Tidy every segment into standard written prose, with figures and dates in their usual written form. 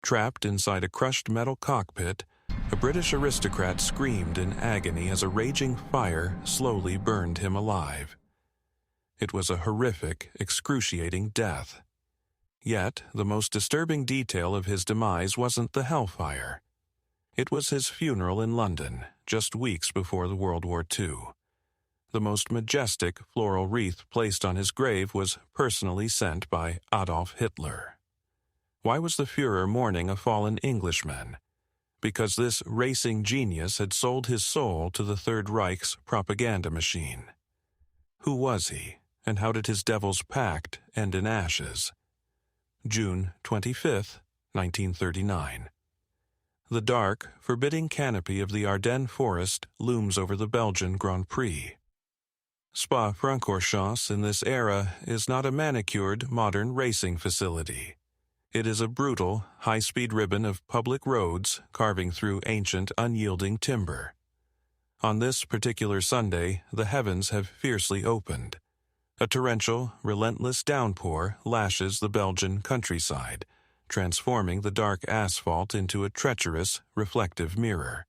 Trapped inside a crushed metal cockpit, a British aristocrat screamed in agony as a raging fire slowly burned him alive. It was a horrific, excruciating death. Yet, the most disturbing detail of his demise wasn't the hellfire. It was his funeral in London, just weeks before the World War II. The most majestic floral wreath placed on his grave was personally sent by Adolf Hitler. Why was the Führer mourning a fallen Englishman? Because this racing genius had sold his soul to the Third Reich's propaganda machine. Who was he, and how did his devil's pact end in ashes? June 25, 1939. The dark, forbidding canopy of the Ardennes forest looms over the Belgian Grand Prix. Spa-Francorchamps in this era is not a manicured, modern racing facility. It is a brutal, high-speed ribbon of public roads carving through ancient, unyielding timber. On this particular Sunday, the heavens have fiercely opened. A torrential, relentless downpour lashes the Belgian countryside, transforming the dark asphalt into a treacherous, reflective mirror.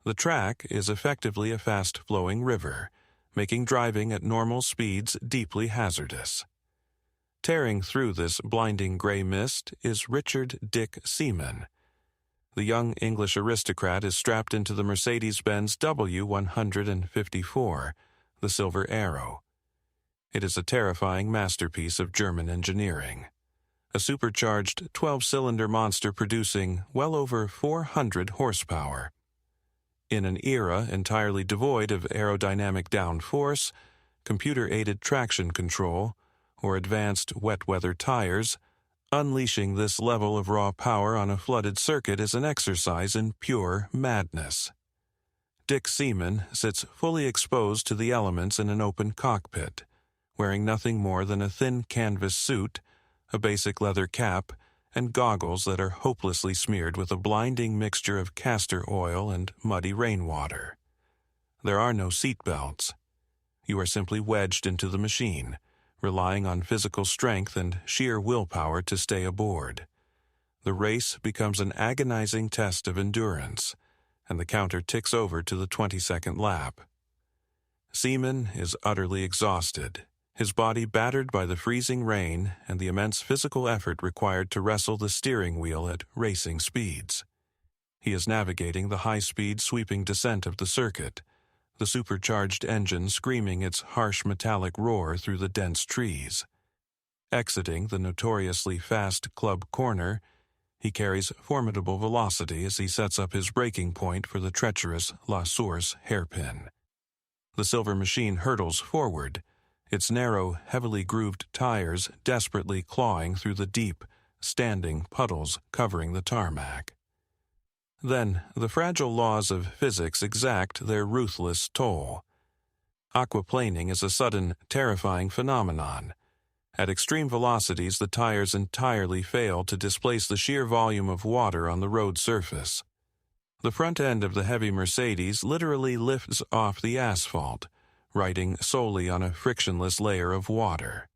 The track is effectively a fast-flowing river, making driving at normal speeds deeply hazardous. Tearing through this blinding gray mist is Richard Dick Seaman. The young English aristocrat is strapped into the Mercedes-Benz W154, the Silver Arrow. It is a terrifying masterpiece of German engineering. A supercharged 12-cylinder monster producing well over 400 horsepower. In an era entirely devoid of aerodynamic downforce, computer-aided traction control, or advanced wet-weather tires, unleashing this level of raw power on a flooded circuit is an exercise in pure madness. Dick Seaman sits fully exposed to the elements in an open cockpit, wearing nothing more than a thin canvas suit, a basic leather cap, and goggles that are hopelessly smeared with a blinding mixture of castor oil and muddy rainwater. There are no seat belts. You are simply wedged into the machine, relying on physical strength and sheer willpower to stay aboard. The race becomes an agonizing test of endurance, and the counter ticks over to the 22nd lap. Seaman is utterly exhausted, his body battered by the freezing rain and the immense physical effort required to wrestle the steering wheel at racing speeds. He is navigating the high-speed sweeping descent of the circuit, the supercharged engine screaming its harsh metallic roar through the dense trees. Exiting the notoriously fast club corner, he carries formidable velocity as he sets up his braking point for the treacherous La Source hairpin. The silver machine hurtles forward, its narrow, heavily grooved tires desperately clawing through the deep, standing puddles covering the tarmac. Then, the fragile laws of physics exact their ruthless toll. Aquaplaning is a sudden, terrifying phenomenon. At extreme velocities, the tires entirely fail to displace the sheer volume of water on the road surface. The front end of the heavy Mercedes literally lifts off the asphalt, riding solely on a frictionless layer of water.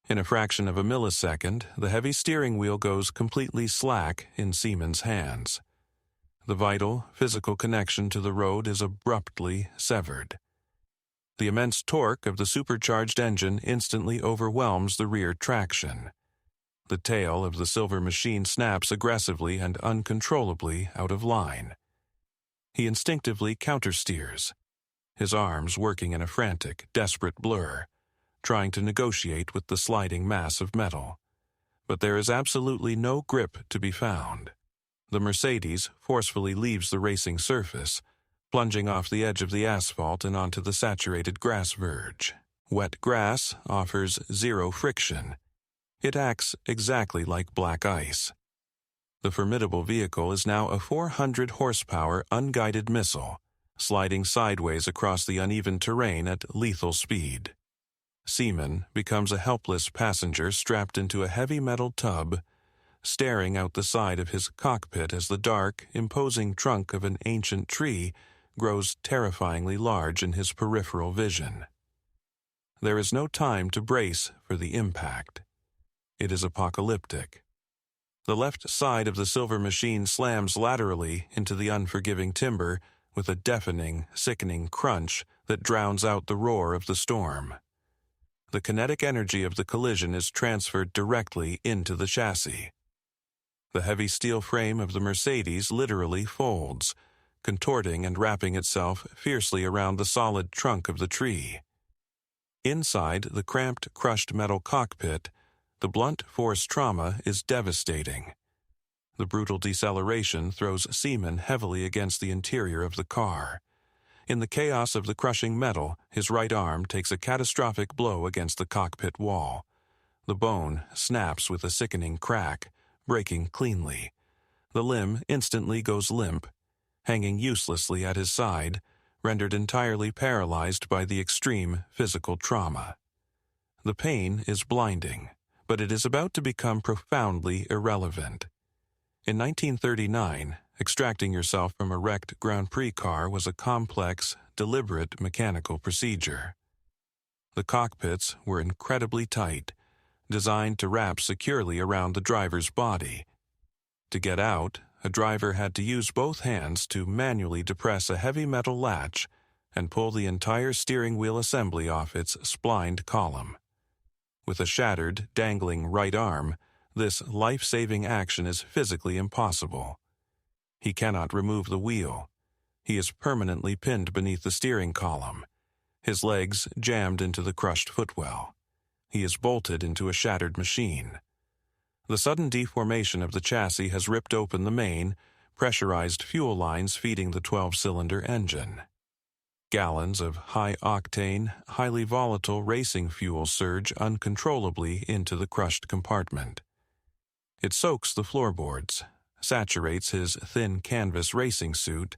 In a fraction of a millisecond, the heavy steering wheel goes completely slack in Seaman's hands. The vital, physical connection to the road is abruptly severed. The immense torque of the supercharged engine instantly overwhelms the rear traction. The tail of the silver machine snaps aggressively and uncontrollably out of line. He instinctively countersteers, his arms working in a frantic, desperate blur, trying to negotiate with the sliding mass of metal. But there is absolutely no grip to be found. The Mercedes forcefully leaves the racing surface, plunging off the edge of the asphalt and onto the saturated grass verge. Wet grass offers zero friction. It acts exactly like black ice. The formidable vehicle is now a 400-horsepower unguided missile, sliding sideways across the uneven terrain at lethal speed. Seaman becomes a helpless passenger strapped into a heavy metal tub, staring out the side of his cockpit as the dark, imposing trunk of an ancient tree grows terrifyingly large in his peripheral vision. There is no time to brace for the impact. It is apocalyptic. The left side of the silver machine slams laterally into the unforgiving timber with a deafening, sickening crunch that drowns out the roar of the storm. The kinetic energy of the collision is transferred directly into the chassis. The heavy steel frame of the Mercedes literally folds, contorting and wrapping itself fiercely around the solid trunk of the tree. Inside the cramped, crushed metal cockpit, the blunt force trauma is devastating. The brutal deceleration throws Seaman heavily against the interior of the car. In the chaos of the crushing metal, his right arm takes a catastrophic blow against the cockpit wall. The bone snaps with a sickening crack, breaking cleanly. The limb instantly goes limp, hanging uselessly at his side, rendered entirely paralyzed by the extreme physical trauma. The pain is blinding, but it is about to become profoundly irrelevant. In 1939, extracting yourself from a wrecked Grand Prix car was a complex, deliberate mechanical procedure. The cockpits were incredibly tight, designed to wrap securely around the driver's body. To get out, a driver had to use both hands to manually depress a heavy metal latch and pull the entire steering wheel assembly off its splined column. With a shattered, dangling right arm, this life-saving action is physically impossible. He cannot remove the wheel. He is permanently pinned beneath the steering column, his legs jammed into the crushed footwell. He is bolted into a shattered machine. The sudden deformation of the chassis has ripped open the main, pressurized fuel lines feeding the 12-cylinder engine. Gallons of high-octane, highly volatile racing fuel surge uncontrollably into the crushed compartment. It soaks the floorboards, saturates his thin canvas racing suit,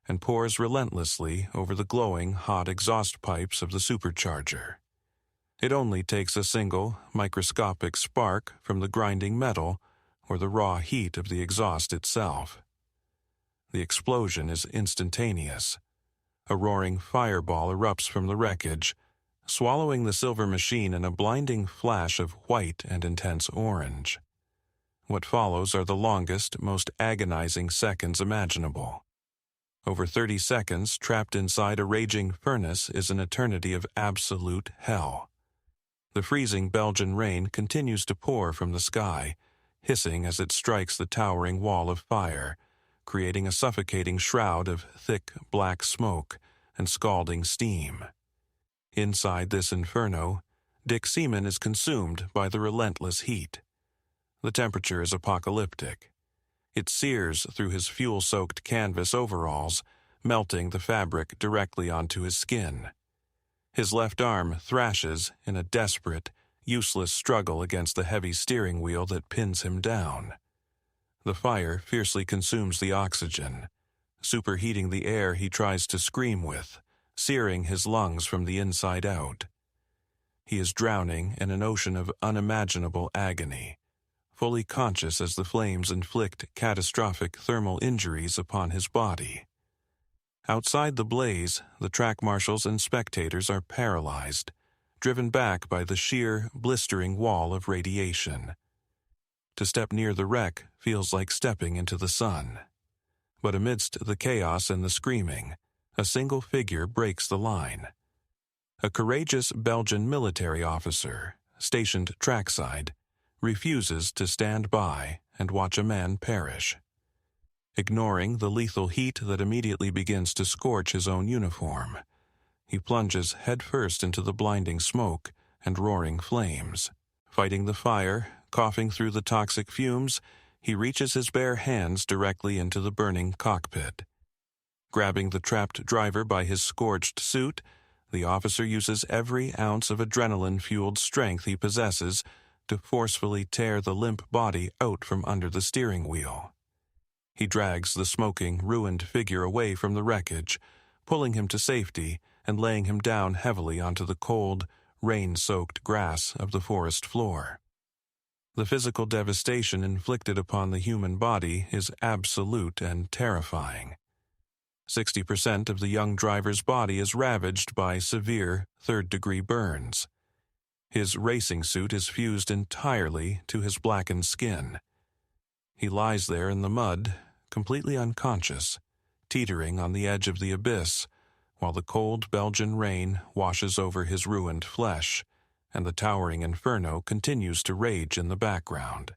and pours relentlessly over the glowing, hot exhaust pipes of the supercharger. It only takes a single, microscopic spark from the grinding metal or the raw heat of the exhaust itself. The explosion is instantaneous. A roaring fireball erupts from the wreckage, swallowing the silver machine in a blinding flash of white and intense orange. What follows are the longest, most agonizing seconds imaginable. Over 30 seconds trapped inside a raging furnace is an eternity of absolute hell. The freezing Belgian rain continues to pour from the sky, hissing as it strikes the towering wall of fire, creating a suffocating shroud of thick black smoke and scalding steam. Inside this inferno, Dick Seaman is consumed by the relentless heat. The temperature is apocalyptic. It sears through his fuel-soaked canvas overalls, melting the fabric directly onto his skin. His left arm thrashes in a desperate, useless struggle against the heavy steering wheel that pins him down. The fire fiercely consumes the oxygen, superheating the air he tries to scream with, searing his lungs from the inside out. He is drowning in an ocean of unimaginable agony, fully conscious as the flames inflict catastrophic thermal injuries upon his body. Outside the blaze, the track marshals and spectators are paralyzed, driven back by the sheer, blistering wall of radiation. To step near the wreck feels like stepping into the sun. But amidst the chaos and the screaming, a single figure breaks the line. A courageous Belgian military officer, stationed trackside, refuses to stand by and watch a man perish. Ignoring the lethal heat that immediately begins to scorch his own uniform, he plunges headfirst into the blinding smoke and roaring flames. Fighting the fire, coughing through the toxic fumes, he reaches his bare hands directly into the burning cockpit. Grabbing the trapped driver by his scorched suit, the officer uses every ounce of adrenaline-fueled strength he possesses to forcefully tear the limp body out from under the steering wheel. He drags the smoking, ruined figure away from the wreckage, pulling him to safety and laying him down heavily onto the cold, rain-soaked grass of the forest floor. The physical devastation inflicted upon the human body is absolute and terrifying. 60% of the young driver's body is ravaged by severe third-degree burns. His racing suit is fused entirely to his blackened skin. He lies there in the mud, completely unconscious, teetering on the edge of the abyss, while the cold Belgian rain washes over his ruined flesh, and the towering inferno continues to rage in the background.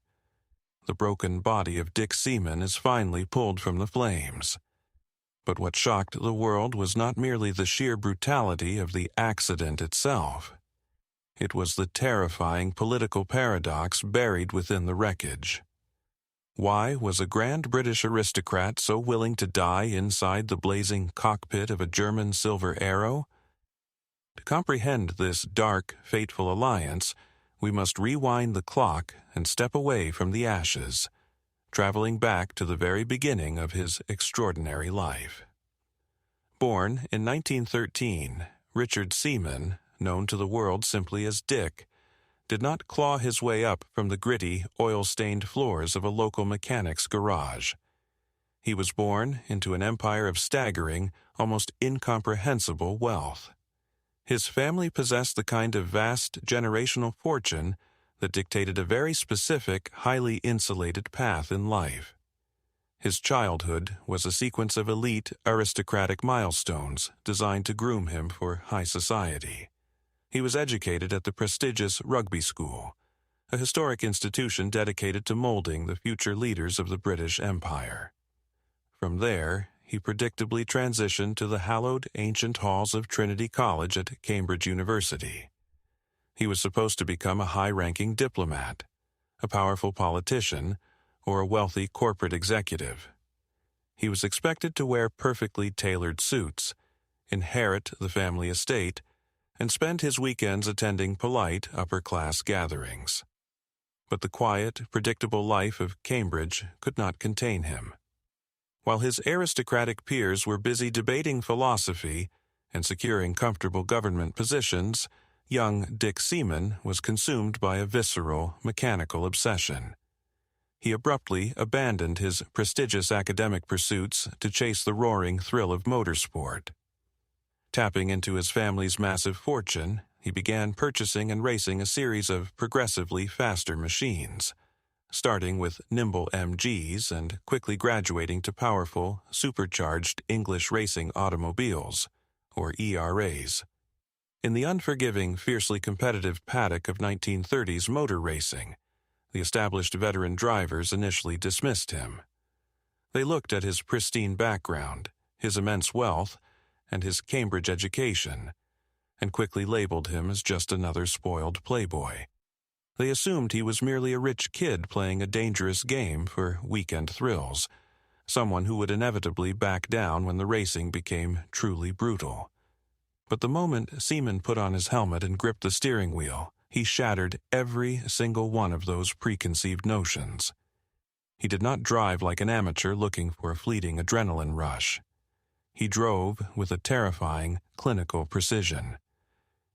The broken body of Dick Seaman is finally pulled from the flames. But what shocked the world was not merely the sheer brutality of the accident itself. It was the terrifying political paradox buried within the wreckage. Why was a grand British aristocrat so willing to die inside the blazing cockpit of a German Silver Arrow? To comprehend this dark, fateful alliance, we must rewind the clock and step away from the ashes, traveling back to the very beginning of his extraordinary life. Born in 1913, Richard Seaman, known to the world simply as Dick, did not claw his way up from the gritty, oil-stained floors of a local mechanic's garage. He was born into an empire of staggering, almost incomprehensible wealth. His family possessed the kind of vast generational fortune that dictated a very specific, highly insulated path in life. His childhood was a sequence of elite, aristocratic milestones designed to groom him for high society. He was educated at the prestigious Rugby School, a historic institution dedicated to molding the future leaders of the British Empire. From there, he predictably transitioned to the hallowed ancient halls of Trinity College at Cambridge University. He was supposed to become a high-ranking diplomat, a powerful politician, or a wealthy corporate executive. He was expected to wear perfectly tailored suits, inherit the family estate, and spend his weekends attending polite upper-class gatherings. But the quiet, predictable life of Cambridge could not contain him. While his aristocratic peers were busy debating philosophy and securing comfortable government positions, young Dick Seaman was consumed by a visceral, mechanical obsession. He abruptly abandoned his prestigious academic pursuits to chase the roaring thrill of motorsport. Tapping into his family's massive fortune, he began purchasing and racing a series of progressively faster machines, starting with nimble MGs and quickly graduating to powerful, supercharged English racing automobiles, or ERAs. In the unforgiving, fiercely competitive paddock of 1930s motor racing, the established veteran drivers initially dismissed him. They looked at his pristine background, his immense wealth, and his Cambridge education, and quickly labeled him as just another spoiled playboy. They assumed he was merely a rich kid playing a dangerous game for weekend thrills, someone who would inevitably back down when the racing became truly brutal. But the moment Seaman put on his helmet and gripped the steering wheel, he shattered every single one of those preconceived notions. He did not drive like an amateur looking for a fleeting adrenaline rush. He drove with a terrifying, clinical precision.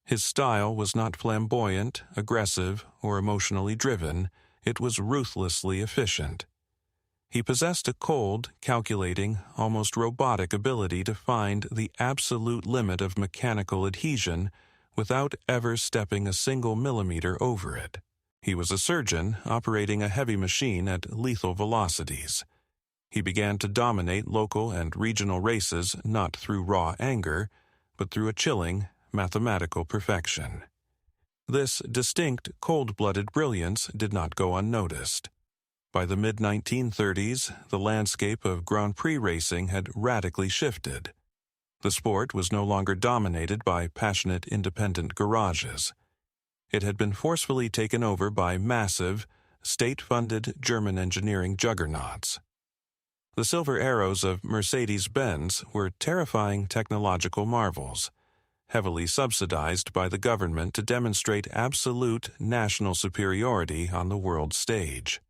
His style was not flamboyant, aggressive, or emotionally driven. It was ruthlessly efficient. He possessed a cold, calculating, almost robotic ability to find the absolute limit of mechanical adhesion without ever stepping a single millimeter over it. He was a surgeon operating a heavy machine at lethal velocities. He began to dominate local and regional races not through raw anger, but through a chilling, mathematical perfection. This distinct, cold-blooded brilliance did not go unnoticed. By the mid-1930s, the landscape of Grand Prix racing had radically shifted. The sport was no longer dominated by passionate independent garages. It had been forcefully taken over by massive, state-funded German engineering juggernauts. The Silver Arrows of Mercedes-Benz were terrifying technological marvels, heavily subsidized by the government to demonstrate absolute national superiority on the world stage.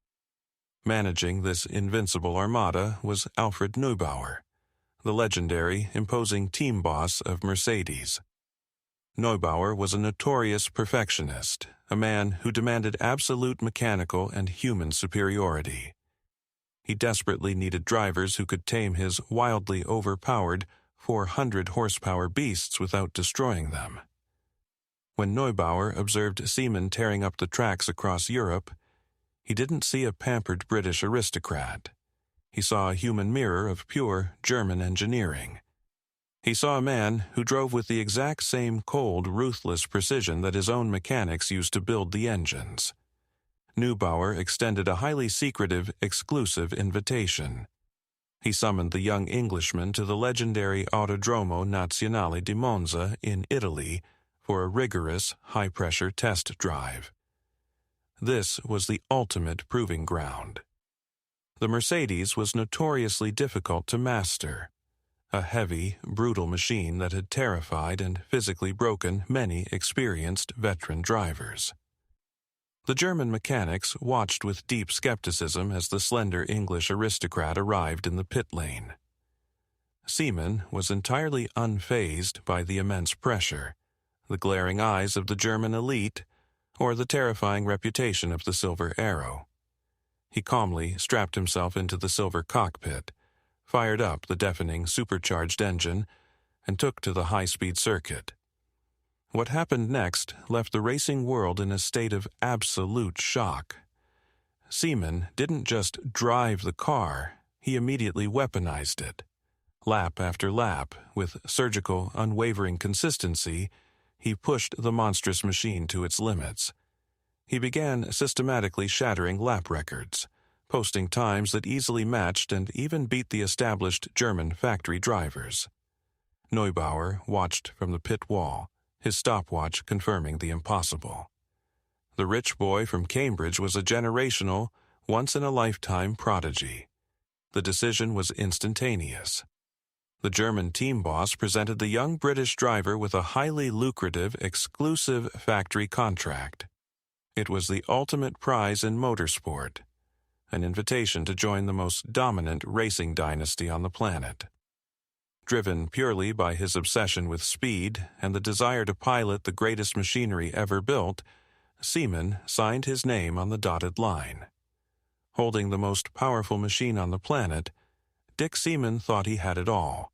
Managing this invincible armada was Alfred Neubauer, the legendary, imposing team boss of Mercedes. Neubauer was a notorious perfectionist, a man who demanded absolute mechanical and human superiority. He desperately needed drivers who could tame his wildly overpowered 400-horsepower beasts without destroying them. When Neubauer observed Seaman tearing up the tracks across Europe, He didn't see a pampered British aristocrat. He saw a human mirror of pure German engineering. He saw a man who drove with the exact same cold, ruthless precision that his own mechanics used to build the engines. Neubauer extended a highly secretive, exclusive invitation. He summoned the young Englishman to the legendary Autodromo Nazionale di Monza in Italy for a rigorous, high-pressure test drive. This was the ultimate proving ground. The Mercedes was notoriously difficult to master, a heavy, brutal machine that had terrified and physically broken many experienced veteran drivers. The German mechanics watched with deep skepticism as the slender English aristocrat arrived in the pit lane. Seaman was entirely unfazed by the immense pressure, the glaring eyes of the German elite, or the terrifying reputation of the Silver Arrow. He calmly strapped himself into the silver cockpit, fired up the deafening supercharged engine, and took to the high-speed circuit. What happened next left the racing world in a state of absolute shock. Seaman didn't just drive the car, he immediately weaponized it. Lap after lap, with surgical, unwavering consistency, he pushed the monstrous machine to its limits. He began systematically shattering lap records, posting times that easily matched and even beat the established German factory drivers. Neubauer watched from the pit wall, his stopwatch confirming the impossible. The rich boy from Cambridge was a generational, once-in-a-lifetime prodigy. The decision was instantaneous. The German team boss presented the young British driver with a highly lucrative, exclusive factory contract. It was the ultimate prize in motorsport, an invitation to join the most dominant racing dynasty on the planet. Driven purely by his obsession with speed and the desire to pilot the greatest machinery ever built, Seaman signed his name on the dotted line. Holding the most powerful machine on the planet, Dick Seaman thought he had it all.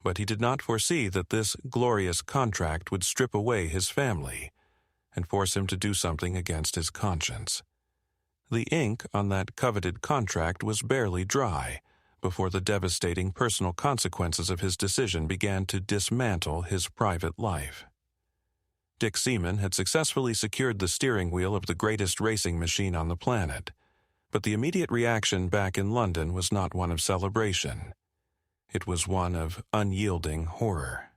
But he did not foresee that this glorious contract would strip away his family and force him to do something against his conscience. The ink on that coveted contract was barely dry before the devastating personal consequences of his decision began to dismantle his private life. Dick Seaman had successfully secured the steering wheel of the greatest racing machine on the planet, but the immediate reaction back in London was not one of celebration. It was one of unyielding horror.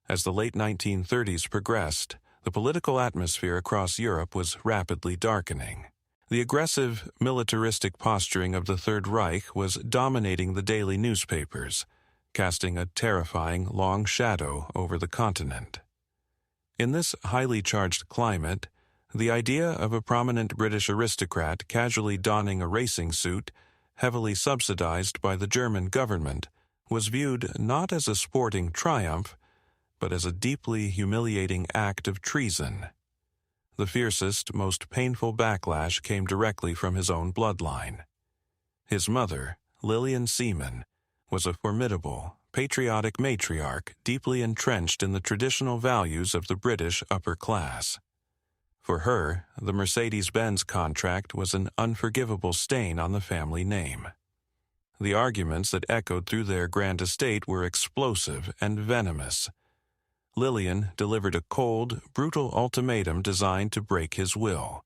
As the late 1930s progressed, the political atmosphere across Europe was rapidly darkening. The aggressive, militaristic posturing of the Third Reich was dominating the daily newspapers, casting a terrifying, long shadow over the continent. In this highly charged climate, the idea of a prominent British aristocrat casually donning a racing suit, heavily subsidized by the German government, was viewed not as a sporting triumph, but as a deeply humiliating act of treason. The fiercest, most painful backlash came directly from his own bloodline. His mother, Lillian Seaman, was a formidable, patriotic matriarch deeply entrenched in the traditional values of the British upper class. For her, the Mercedes-Benz contract was an unforgivable stain on the family name. The arguments that echoed through their grand estate were explosive and venomous. Lillian delivered a cold, brutal ultimatum designed to break his will.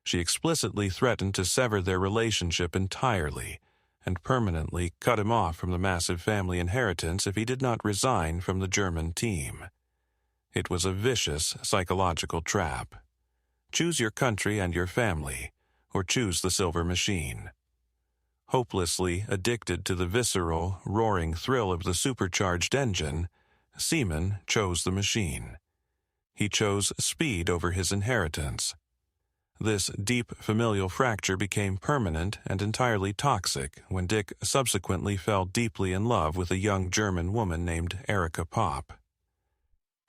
She explicitly threatened to sever their relationship entirely and permanently cut him off from the massive family inheritance if he did not resign from the German team. It was a vicious psychological trap. Choose your country and your family, or choose the silver machine. Hopelessly addicted to the visceral, roaring thrill of the supercharged engine, Seaman chose the machine. He chose speed over his inheritance. This deep familial fracture became permanent and entirely toxic when Dick subsequently fell deeply in love with a young German woman named Erika Popp.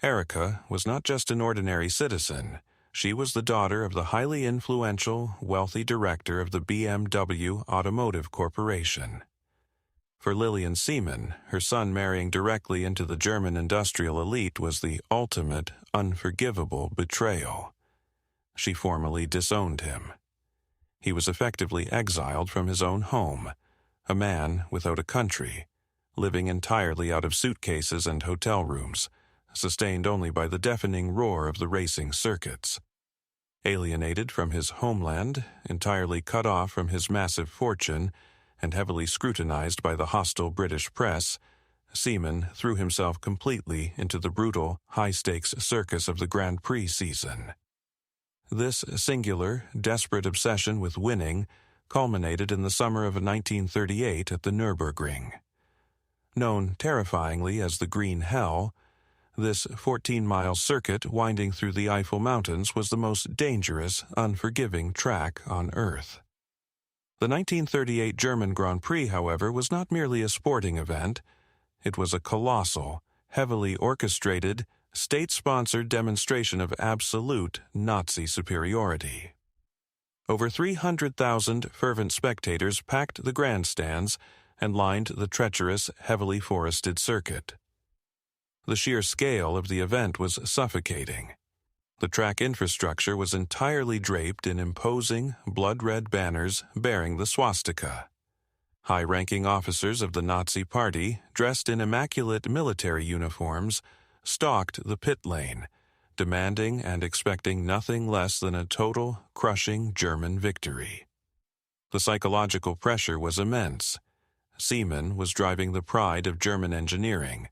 Erika was not just an ordinary citizen. She was the daughter of the highly influential, wealthy director of the BMW Automotive Corporation. For Lillian Seaman, her son marrying directly into the German industrial elite was the ultimate, unforgivable betrayal. She formally disowned him. He was effectively exiled from his own home, a man without a country, living entirely out of suitcases and hotel rooms, sustained only by the deafening roar of the racing circuits. Alienated from his homeland, entirely cut off from his massive fortune, and heavily scrutinized by the hostile British press, Seaman threw himself completely into the brutal, high-stakes circus of the Grand Prix season. This singular, desperate obsession with winning culminated in the summer of 1938 at the Nürburgring. Known terrifyingly as the Green Hell, this 14-mile circuit winding through the Eifel Mountains was the most dangerous, unforgiving track on Earth. The 1938 German Grand Prix, however, was not merely a sporting event. It was a colossal, heavily orchestrated, state-sponsored demonstration of absolute Nazi superiority. Over 300,000 fervent spectators packed the grandstands and lined the treacherous, heavily forested circuit. The sheer scale of the event was suffocating. The track infrastructure was entirely draped in imposing, blood-red banners bearing the swastika. High-ranking officers of the Nazi Party, dressed in immaculate military uniforms, stalked the pit lane, demanding and expecting nothing less than a total, crushing German victory. The psychological pressure was immense. Seaman was driving the pride of German engineering,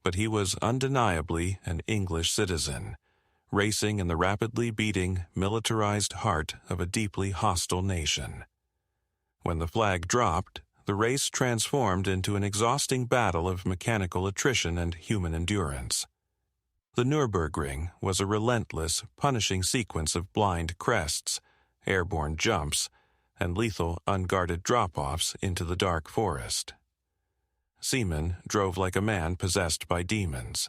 but he was undeniably an English citizen, racing in the rapidly beating, militarized heart of a deeply hostile nation. When the flag dropped, the race transformed into an exhausting battle of mechanical attrition and human endurance. The Nürburgring was a relentless, punishing sequence of blind crests, airborne jumps, and lethal, unguarded drop-offs into the dark forest. Seaman drove like a man possessed by demons.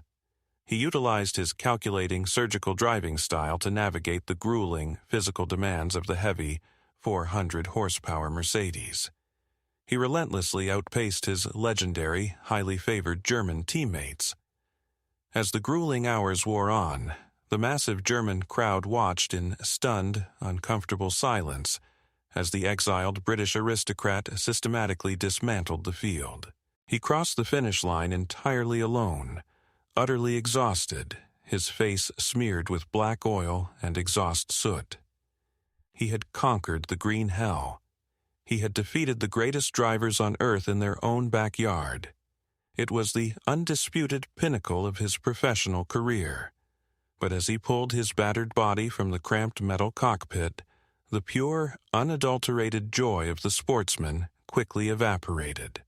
He utilized his calculating, surgical driving style to navigate the grueling, physical demands of the heavy, 400-horsepower Mercedes. He relentlessly outpaced his legendary, highly favored German teammates. As the grueling hours wore on, the massive German crowd watched in stunned, uncomfortable silence as the exiled British aristocrat systematically dismantled the field. He crossed the finish line entirely alone, utterly exhausted, his face smeared with black oil and exhaust soot. He had conquered the Green Hell. He had defeated the greatest drivers on Earth in their own backyard. It was the undisputed pinnacle of his professional career. But as he pulled his battered body from the cramped metal cockpit, the pure, unadulterated joy of the sportsman quickly evaporated.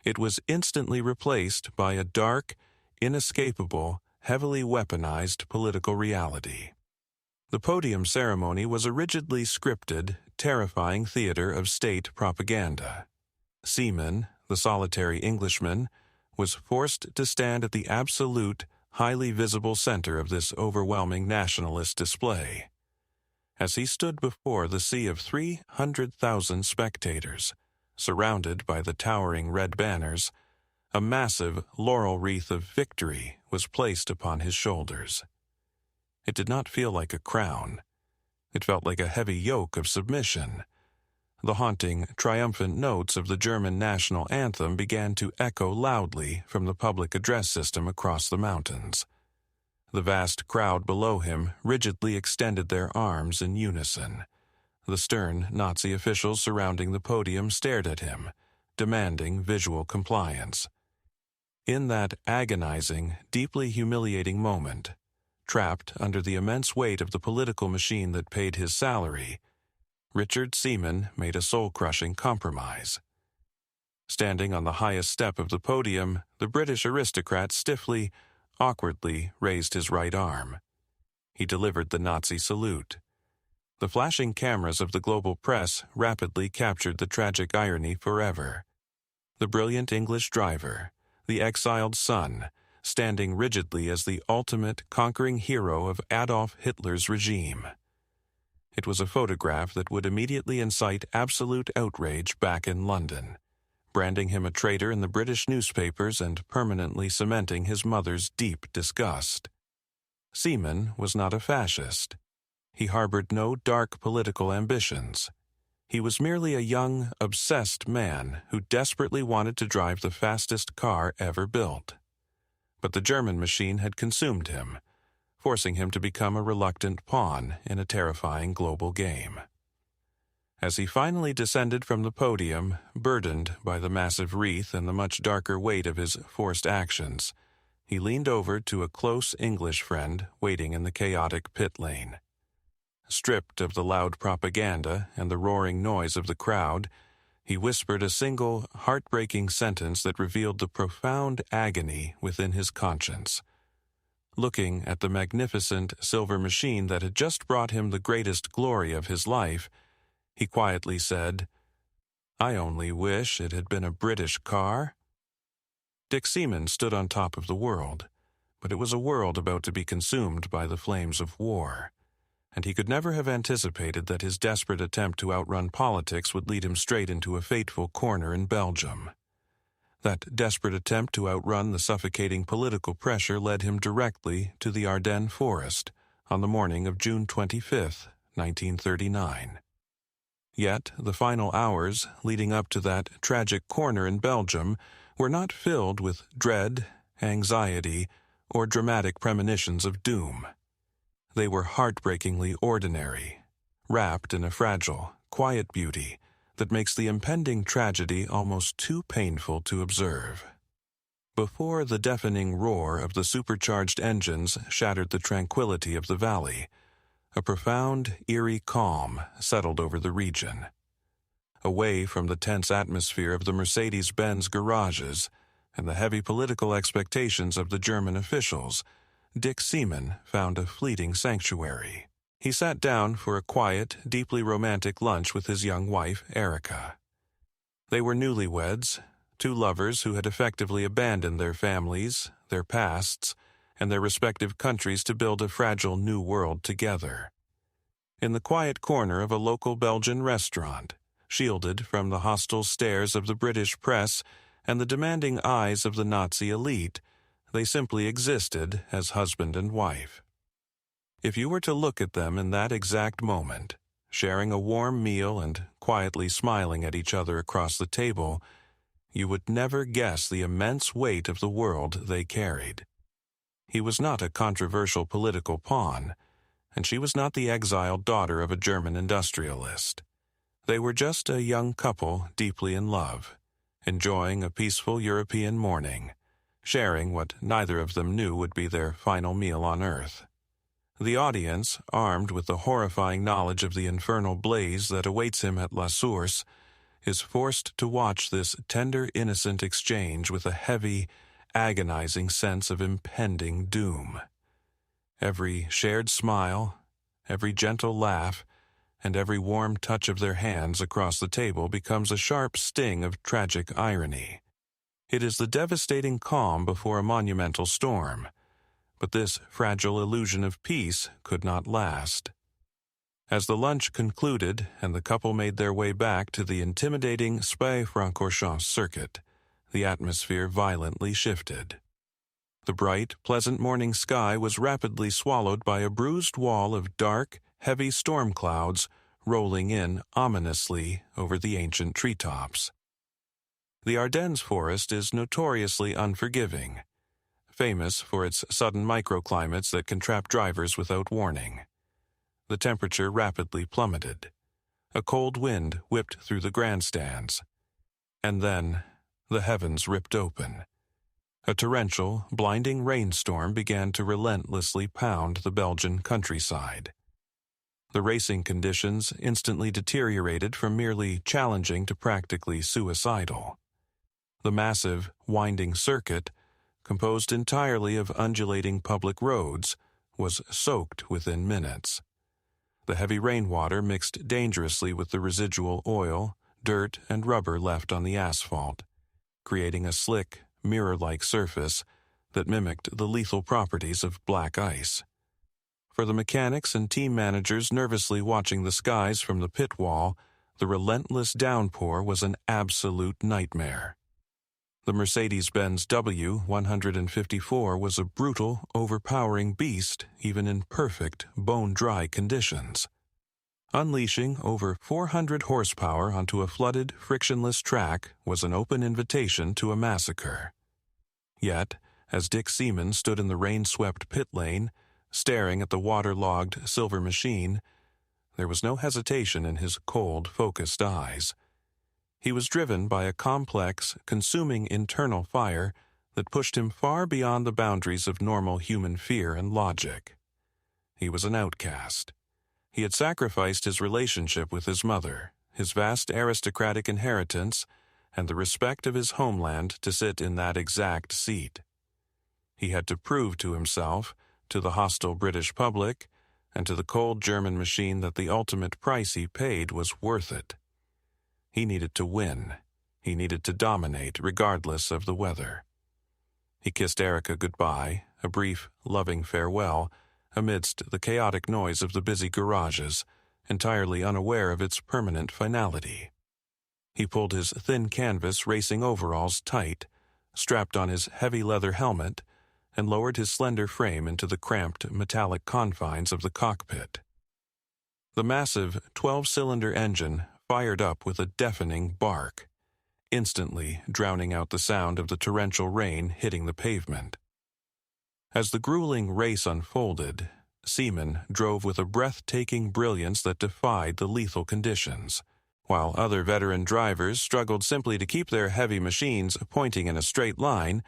It was instantly replaced by a dark, inescapable, heavily weaponized political reality. The podium ceremony was a rigidly scripted, terrifying theater of state propaganda. Seaman, the solitary Englishman, was forced to stand at the absolute, highly visible center of this overwhelming nationalist display. As he stood before the sea of 300,000 spectators, surrounded by the towering red banners, a massive laurel wreath of victory was placed upon his shoulders. It did not feel like a crown. It felt like a heavy yoke of submission. The haunting, triumphant notes of the German national anthem began to echo loudly from the public address system across the mountains. The vast crowd below him rigidly extended their arms in unison. The stern Nazi officials surrounding the podium stared at him, demanding visual compliance. In that agonizing, deeply humiliating moment, trapped under the immense weight of the political machine that paid his salary, Richard Seaman made a soul-crushing compromise. Standing on the highest step of the podium, the British aristocrat stiffly, awkwardly raised his right arm. He delivered the Nazi salute. The flashing cameras of the global press rapidly captured the tragic irony forever. The brilliant English driver, the exiled son, standing rigidly as the ultimate conquering hero of Adolf Hitler's regime. It was a photograph that would immediately incite absolute outrage back in London, branding him a traitor in the British newspapers and permanently cementing his mother's deep disgust. Seaman was not a fascist. He harbored no dark political ambitions. He was merely a young, obsessed man who desperately wanted to drive the fastest car ever built. But the German machine had consumed him, forcing him to become a reluctant pawn in a terrifying global game. As he finally descended from the podium, burdened by the massive wreath and the much darker weight of his forced actions, he leaned over to a close English friend waiting in the chaotic pit lane. Stripped of the loud propaganda and the roaring noise of the crowd, he whispered a single, heartbreaking sentence that revealed the profound agony within his conscience. Looking at the magnificent silver machine that had just brought him the greatest glory of his life, he quietly said, "I only wish it had been a British car." Dick Seaman stood on top of the world, but it was a world about to be consumed by the flames of war, and he could never have anticipated that his desperate attempt to outrun politics would lead him straight into a fateful corner in Belgium. That desperate attempt to outrun the suffocating political pressure led him directly to the Ardennes forest on the morning of June 25, 1939. Yet the final hours leading up to that tragic corner in Belgium were not filled with dread, anxiety, or dramatic premonitions of doom. They were heartbreakingly ordinary, wrapped in a fragile, quiet beauty that makes the impending tragedy almost too painful to observe. Before the deafening roar of the supercharged engines shattered the tranquility of the valley, a profound, eerie calm settled over the region. Away from the tense atmosphere of the Mercedes-Benz garages and the heavy political expectations of the German officials, Dick Seaman found a fleeting sanctuary. He sat down for a quiet, deeply romantic lunch with his young wife, Erica. They were newlyweds, two lovers who had effectively abandoned their families, their pasts, and their respective countries to build a fragile new world together. In the quiet corner of a local Belgian restaurant, shielded from the hostile stares of the British press and the demanding eyes of the Nazi elite, they simply existed as husband and wife. If you were to look at them in that exact moment, sharing a warm meal and quietly smiling at each other across the table, you would never guess the immense weight of the world they carried. He was not a controversial political pawn, and she was not the exiled daughter of a German industrialist. They were just a young couple deeply in love, enjoying a peaceful European morning, sharing what neither of them knew would be their final meal on Earth. The audience, armed with the horrifying knowledge of the infernal blaze that awaits him at La Source, is forced to watch this tender, innocent exchange with a heavy, agonizing sense of impending doom. Every shared smile, every gentle laugh, and every warm touch of their hands across the table becomes a sharp sting of tragic irony. It is the devastating calm before a monumental storm, but this fragile illusion of peace could not last. As the lunch concluded and the couple made their way back to the intimidating Spa-Francorchamps circuit, the atmosphere violently shifted. The bright, pleasant morning sky was rapidly swallowed by a bruised wall of dark, heavy storm clouds rolling in ominously over the ancient treetops. The Ardennes forest is notoriously unforgiving, famous for its sudden microclimates that can trap drivers without warning. The temperature rapidly plummeted. A cold wind whipped through the grandstands. And then the heavens ripped open. A torrential, blinding rainstorm began to relentlessly pound the Belgian countryside. The racing conditions instantly deteriorated from merely challenging to practically suicidal. The massive, winding circuit, composed entirely of undulating public roads, was soaked within minutes. The heavy rainwater mixed dangerously with the residual oil, dirt, and rubber left on the asphalt, creating a slick, mirror-like surface that mimicked the lethal properties of black ice. For the mechanics and team managers nervously watching the skies from the pit wall, the relentless downpour was an absolute nightmare. The Mercedes-Benz W154 was a brutal, overpowering beast even in perfect, bone-dry conditions. Unleashing over 400 horsepower onto a flooded, frictionless track was an open invitation to a massacre. Yet, as Dick Seaman stood in the rain-swept pit lane, staring at the water-logged silver machine, there was no hesitation in his cold, focused eyes. He was driven by a complex, consuming internal fire that pushed him far beyond the boundaries of normal human fear and logic. He was an outcast. He had sacrificed his relationship with his mother, his vast aristocratic inheritance, and the respect of his homeland to sit in that exact seat. He had to prove to himself, to the hostile British public, and to the cold German machine that the ultimate price he paid was worth it. He needed to win. He needed to dominate regardless of the weather. He kissed Erica goodbye, a brief, loving farewell, amidst the chaotic noise of the busy garages, entirely unaware of its permanent finality. He pulled his thin canvas racing overalls tight, strapped on his heavy leather helmet, and lowered his slender frame into the cramped metallic confines of the cockpit. The massive 12-cylinder engine fired up with a deafening bark, instantly drowning out the sound of the torrential rain hitting the pavement. As the grueling race unfolded, Seaman drove with a breathtaking brilliance that defied the lethal conditions, while other veteran drivers struggled simply to keep their heavy machines pointing in a straight line.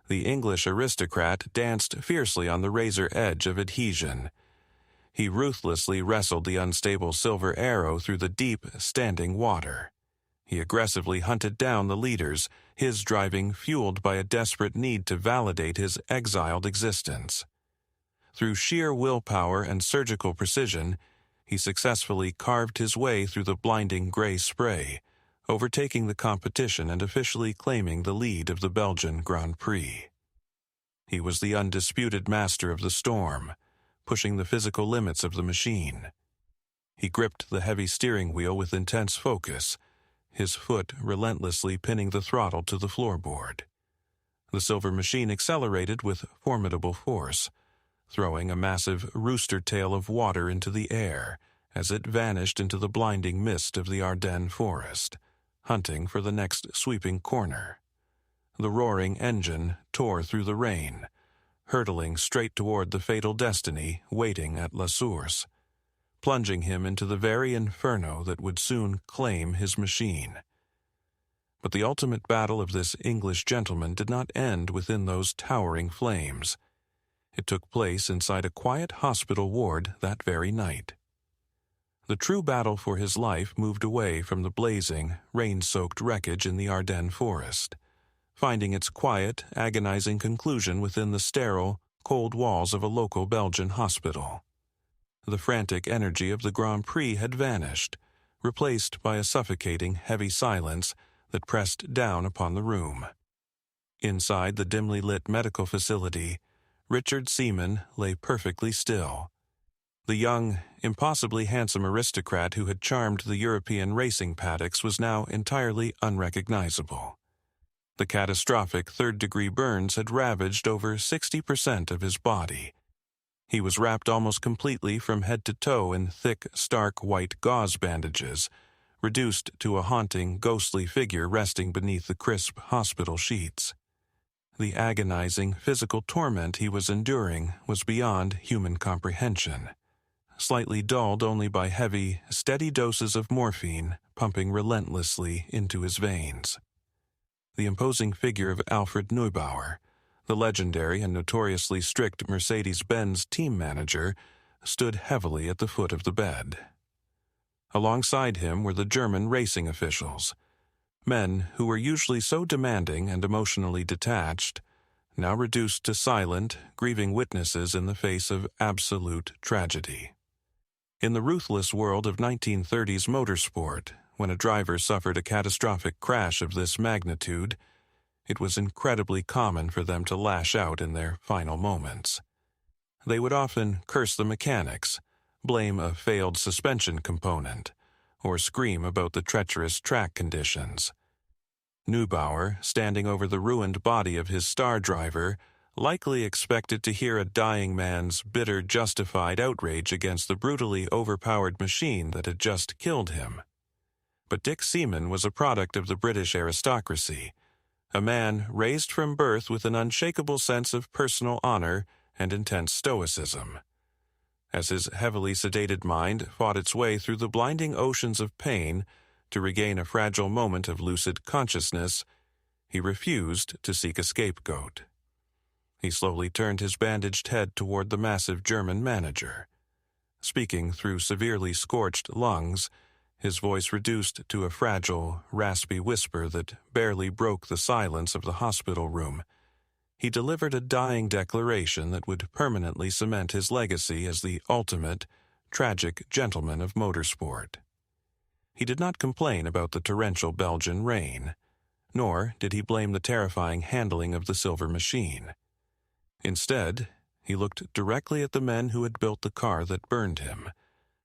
The English aristocrat danced fiercely on the razor edge of adhesion. He ruthlessly wrestled the unstable Silver Arrow through the deep, standing water. He aggressively hunted down the leaders, his driving fueled by a desperate need to validate his exiled existence. Through sheer willpower and surgical precision, he successfully carved his way through the blinding gray spray, overtaking the competition and officially claiming the lead of the Belgian Grand Prix. He was the undisputed master of the storm, pushing the physical limits of the machine. He gripped the heavy steering wheel with intense focus, his foot relentlessly pinning the throttle to the floorboard. The silver machine accelerated with formidable force, throwing a massive rooster tail of water into the air as it vanished into the blinding mist of the Ardennes forest, hunting for the next sweeping corner. The roaring engine tore through the rain, hurtling straight toward the fatal destiny waiting at La Source, plunging him into the very inferno that would soon claim his machine. But the ultimate battle of this English gentleman did not end within those towering flames. It took place inside a quiet hospital ward that very night. The true battle for his life moved away from the blazing, rain-soaked wreckage in the Ardennes forest, finding its quiet, agonizing conclusion within the sterile, cold walls of a local Belgian hospital. The frantic energy of the Grand Prix had vanished, replaced by a suffocating, heavy silence that pressed down upon the room. Inside the dimly lit medical facility, Richard Seaman lay perfectly still. The young, impossibly handsome aristocrat who had charmed the European racing paddocks was now entirely unrecognizable. The catastrophic third-degree burns had ravaged over 60% of his body. He was wrapped almost completely from head to toe in thick, stark white gauze bandages, reduced to a haunting, ghostly figure resting beneath the crisp hospital sheets. The agonizing physical torment he was enduring was beyond human comprehension, slightly dulled only by heavy, steady doses of morphine pumping relentlessly into his veins. The imposing figure of Alfred Neubauer, the legendary and notoriously strict Mercedes-Benz team manager, stood heavily at the foot of the bed. Alongside him were the German racing officials, men who were usually so demanding and emotionally detached, now reduced to silent, grieving witnesses in the face of absolute tragedy. In the ruthless world of 1930s motorsport, when a driver suffered a catastrophic crash of this magnitude, it was incredibly common for them to lash out in their final moments. They would often curse the mechanics, blame a failed suspension component, or scream about the treacherous track conditions. Neubauer, standing over the ruined body of his star driver, likely expected to hear a dying man's bitter, justified outrage against the brutally overpowered machine that had just killed him. But Dick Seaman was a product of the British aristocracy, a man raised from birth with an unshakable sense of personal honor and intense stoicism. As his heavily sedated mind fought its way through the blinding oceans of pain to regain a fragile moment of lucid consciousness, he refused to seek a scapegoat. He slowly turned his bandaged head toward the massive German manager. Speaking through severely scorched lungs, his voice reduced to a fragile, raspy whisper that barely broke the silence of the hospital room, he delivered a dying declaration that would permanently cement his legacy as the ultimate, tragic gentleman of motorsport. He did not complain about the torrential Belgian rain, nor did he blame the terrifying handling of the silver machine. Instead, he looked directly at the men who had built the car that burned him,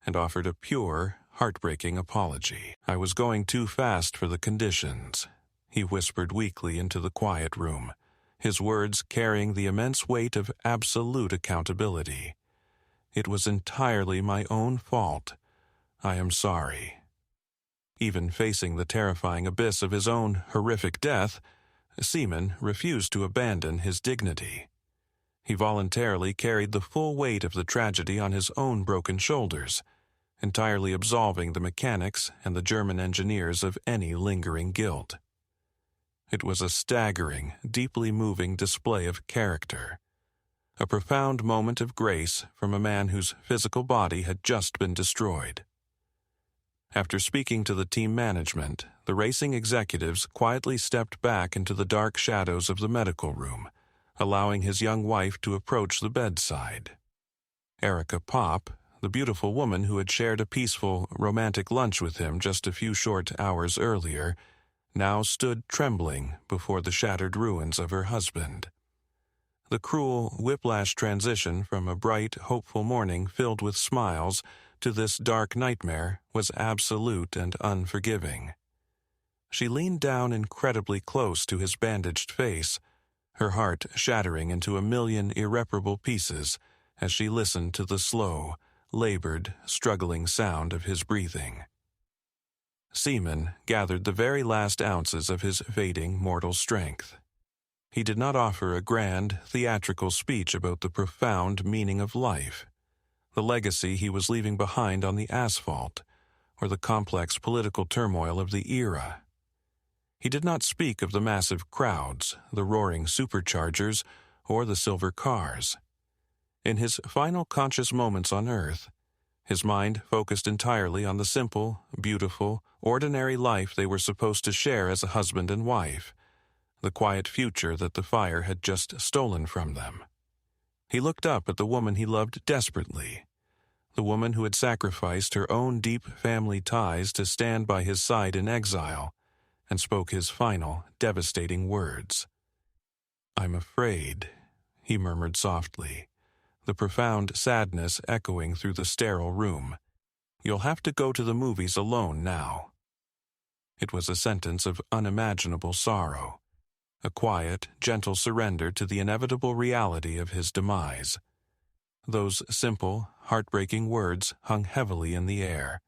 and offered a pure, heartbreaking apology. "I was going too fast for the conditions," he whispered weakly into the quiet room, his words carrying the immense weight of absolute accountability. "It was entirely my own fault. I am sorry." Even facing the terrifying abyss of his own horrific death, Seaman refused to abandon his dignity. He voluntarily carried the full weight of the tragedy on his own broken shoulders, entirely absolving the mechanics and the German engineers of any lingering guilt. It was a staggering, deeply moving display of character, a profound moment of grace from a man whose physical body had just been destroyed. After speaking to the team management, the racing executives quietly stepped back into the dark shadows of the medical room, allowing his young wife to approach the bedside. Erica Popp, the beautiful woman who had shared a peaceful, romantic lunch with him just a few short hours earlier, now stood trembling before the shattered ruins of her husband. The cruel, whiplash transition from a bright, hopeful morning filled with smiles to this dark nightmare was absolute and unforgiving. She leaned down incredibly close to his bandaged face, her heart shattering into a million irreparable pieces as she listened to the slow, labored, struggling sound of his breathing. Seaman gathered the very last ounces of his fading mortal strength. He did not offer a grand, theatrical speech about the profound meaning of life, the legacy he was leaving behind on the asphalt, or the complex political turmoil of the era. He did not speak of the massive crowds, the roaring superchargers, or the silver cars. In his final conscious moments on Earth, his mind focused entirely on the simple, beautiful, ordinary life they were supposed to share as a husband and wife, the quiet future that the fire had just stolen from them. He looked up at the woman he loved desperately, the woman who had sacrificed her own deep family ties to stand by his side in exile, and spoke his final, devastating words. "I'm afraid," he murmured softly, the profound sadness echoing through the sterile room. "You'll have to go to the movies alone now." It was a sentence of unimaginable sorrow, a quiet, gentle surrender to the inevitable reality of his demise. Those simple, heartbreaking words hung heavily in the air,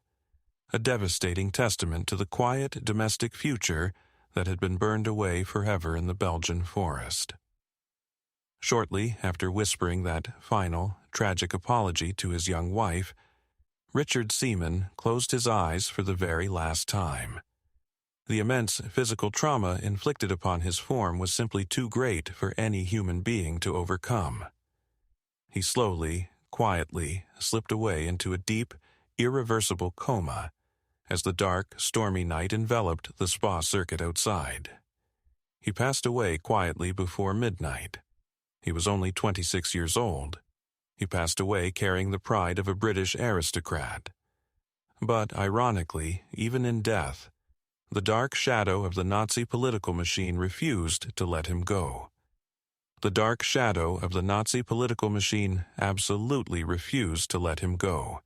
a devastating testament to the quiet domestic future that had been burned away forever in the Belgian forest. Shortly after whispering that final, tragic apology to his young wife, Richard Seaman closed his eyes for the very last time. The immense physical trauma inflicted upon his form was simply too great for any human being to overcome. He slowly, quietly slipped away into a deep, irreversible coma as the dark, stormy night enveloped the spa circuit outside. He passed away quietly before midnight. He was only 26 years old. He passed away carrying the pride of a British aristocrat. But, ironically, even in death, the dark shadow of the Nazi political machine refused to let him go. The dark shadow of the Nazi political machine absolutely refused to let him go,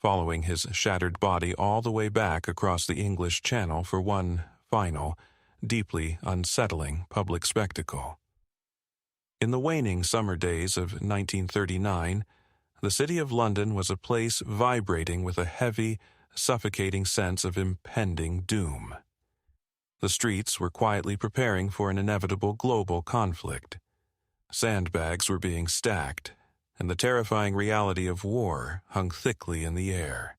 following his shattered body all the way back across the English Channel for one final, deeply unsettling public spectacle. In the waning summer days of 1939, the city of London was a place vibrating with a heavy, suffocating sense of impending doom. The streets were quietly preparing for an inevitable global conflict. Sandbags were being stacked, and the terrifying reality of war hung thickly in the air.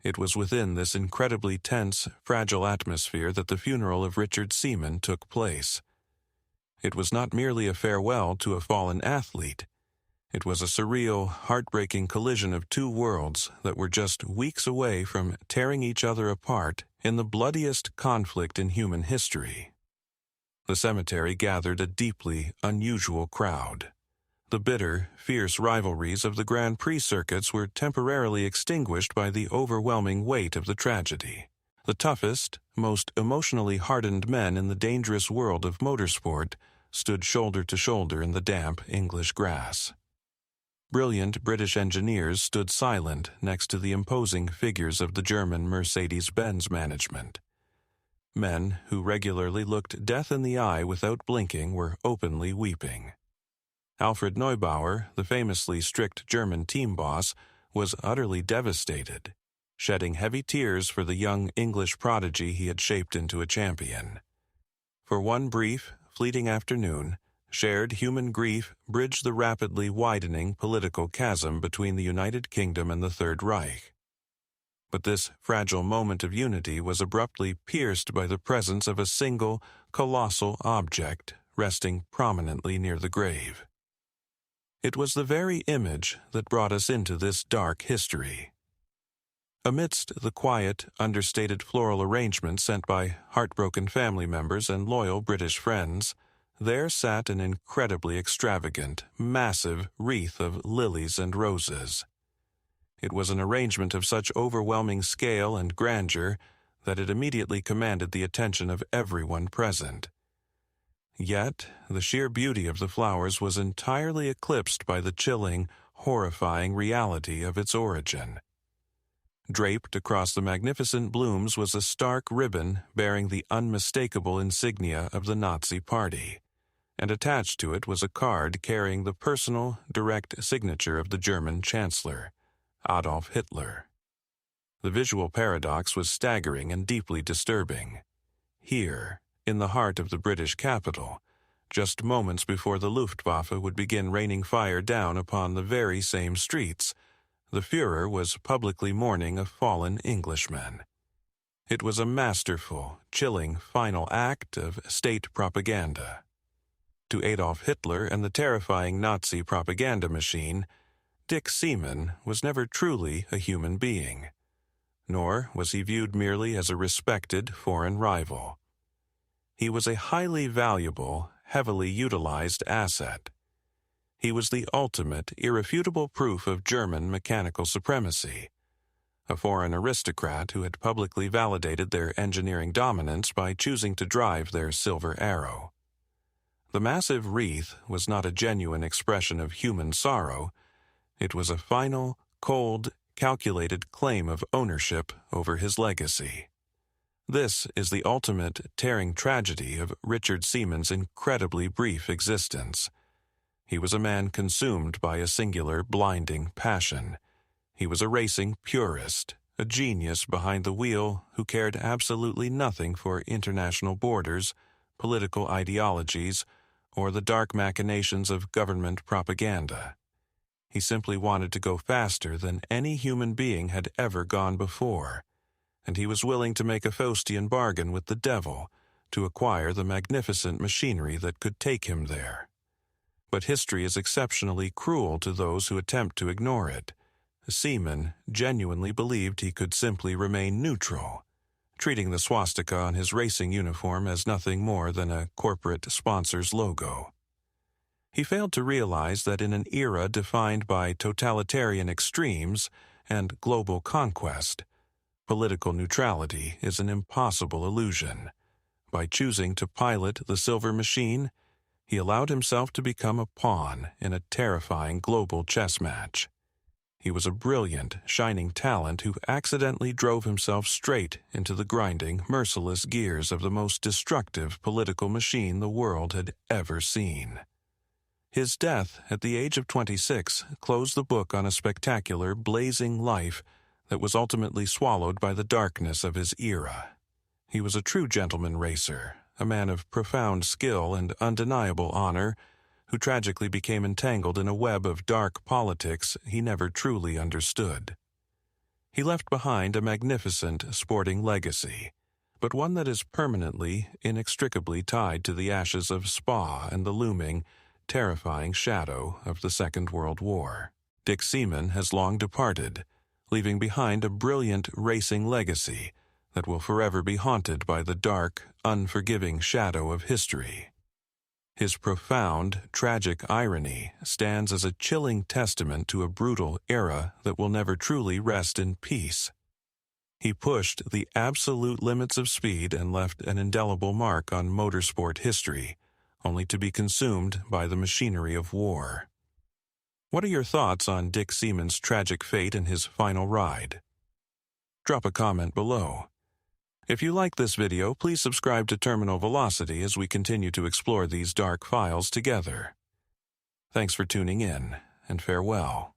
It was within this incredibly tense, fragile atmosphere that the funeral of Richard Seaman took place. It was not merely a farewell to a fallen athlete. It was a surreal, heartbreaking collision of two worlds that were just weeks away from tearing each other apart in the bloodiest conflict in human history. The cemetery gathered a deeply unusual crowd. The bitter, fierce rivalries of the Grand Prix circuits were temporarily extinguished by the overwhelming weight of the tragedy. The toughest, most emotionally hardened men in the dangerous world of motorsport stood shoulder to shoulder in the damp English grass. Brilliant British engineers stood silent next to the imposing figures of the German Mercedes-Benz management. Men who regularly looked death in the eye without blinking were openly weeping. Alfred Neubauer, the famously strict German team boss, was utterly devastated, shedding heavy tears for the young English prodigy he had shaped into a champion. For one brief, fleeting afternoon, shared human grief bridged the rapidly widening political chasm between the United Kingdom and the Third Reich. But this fragile moment of unity was abruptly pierced by the presence of a single, colossal object resting prominently near the grave. It was the very image that brought us into this dark history. Amidst the quiet, understated floral arrangements sent by heartbroken family members and loyal British friends, there sat an incredibly extravagant, massive wreath of lilies and roses. It was an arrangement of such overwhelming scale and grandeur that it immediately commanded the attention of everyone present. Yet, the sheer beauty of the flowers was entirely eclipsed by the chilling, horrifying reality of its origin. Draped across the magnificent blooms was a stark ribbon bearing the unmistakable insignia of the Nazi Party, and attached to it was a card carrying the personal, direct signature of the German Chancellor, Adolf Hitler. The visual paradox was staggering and deeply disturbing. Here, in the heart of the British capital, just moments before the Luftwaffe would begin raining fire down upon the very same streets, the Führer was publicly mourning a fallen Englishman. It was a masterful, chilling final act of state propaganda. To Adolf Hitler and the terrifying Nazi propaganda machine, Dick Seaman was never truly a human being, nor was he viewed merely as a respected foreign rival. He was a highly valuable, heavily utilized asset. He was the ultimate, irrefutable proof of German mechanical supremacy, a foreign aristocrat who had publicly validated their engineering dominance by choosing to drive their Silver Arrow. The massive wreath was not a genuine expression of human sorrow. It was a final, cold, calculated claim of ownership over his legacy. This is the ultimate, tearing tragedy of Richard Seaman's incredibly brief existence. He was a man consumed by a singular, blinding passion. He was a racing purist, a genius behind the wheel who cared absolutely nothing for international borders, political ideologies, or the dark machinations of government propaganda. He simply wanted to go faster than any human being had ever gone before, and he was willing to make a Faustian bargain with the devil to acquire the magnificent machinery that could take him there. But history is exceptionally cruel to those who attempt to ignore it. Seaman genuinely believed he could simply remain neutral, treating the swastika on his racing uniform as nothing more than a corporate sponsor's logo. He failed to realize that in an era defined by totalitarian extremes and global conquest, political neutrality is an impossible illusion. By choosing to pilot the silver machine, he allowed himself to become a pawn in a terrifying global chess match. He was a brilliant, shining talent who accidentally drove himself straight into the grinding, merciless gears of the most destructive political machine the world had ever seen. His death at the age of 26 closed the book on a spectacular, blazing life that was ultimately swallowed by the darkness of his era. He was a true gentleman racer, a man of profound skill and undeniable honor, who tragically became entangled in a web of dark politics he never truly understood. He left behind a magnificent sporting legacy, but one that is permanently, inextricably tied to the ashes of Spa and the looming, terrifying shadow of the Second World War. Dick Seaman has long departed, leaving behind a brilliant racing legacy that will forever be haunted by the dark, unforgiving shadow of history. His profound, tragic irony stands as a chilling testament to a brutal era that will never truly rest in peace. He pushed the absolute limits of speed and left an indelible mark on motorsport history, only to be consumed by the machinery of war. What are your thoughts on Dick Seaman's tragic fate and his final ride? Drop a comment below. If you like this video, please subscribe to Terminal Velocity as we continue to explore these dark files together. Thanks for tuning in, and farewell.